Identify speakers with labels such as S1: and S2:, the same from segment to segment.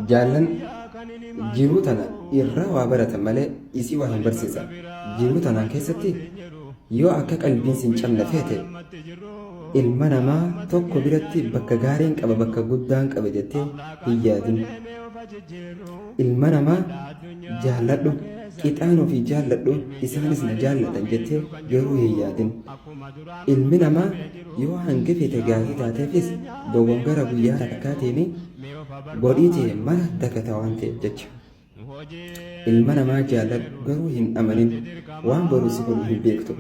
S1: jaallan jiruu tana irraa waa baratan malee isii waa hin barsiisan. Jiruu tanaan keessatti yoo akka qalbiin sin cabne feete ilma namaa tokko biratti bakka gaariin qaba bakka guddaan qaba jettee hin yaadin. Ilma namaa jaalladhu qixaan ofii jaalladhu isaanis na jaallatan jettee garuu hin yaadin. Ilmi namaa yoo hanga feete gaarii taateefis dogongora guyyaa rakkaatiin godhiitee mara dakata waan ta'eef jecha. Ilma namaa jaalladhu garuu hin amanin waan boruu si godhu hin beektu.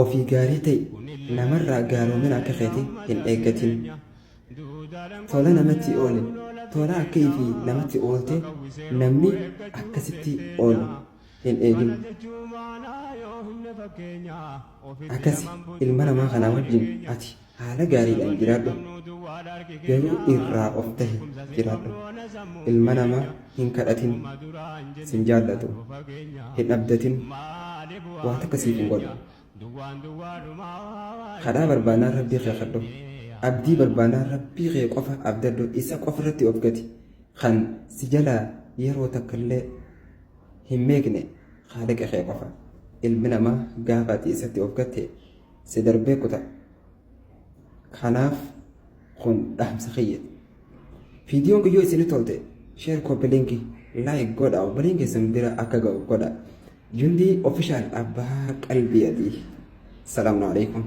S1: Ofii gaarii ta'e namarraa gaaroomin akka feete hin eeggatin. Tola namatti oole tola akka ifii namatti oolte namni akkasitti oolu hin eegin. Akkasi ilma namaa kanaa wajjin ati haala gaariidhaan jiraadhu garuu irraa of tahe jiraadhu. Ilma namaa hin kadhatin sin jaallatu hin abdatin waan akkasiif hin godhu. Kadhaa barbaannaan rabbii kee kadhu. Abdii barbaannaan rabbii kee qofa abdadhu isa qofa irratti of gati. Kan si jalaa yeroo takkallee hin meeqne haaliqa kee qofa. Ilmi namaa gaafa ati isatti of gatte si darbee kuta. Kanaaf kun dhaamsa kiyya. Viidiyoon kun yoo isin tolte sheer koppii linkii laayik godha obboleen keessan bira akka ga'u godha. Jundii ofishaal abbaa qalbii adii. Salaamu alaikum.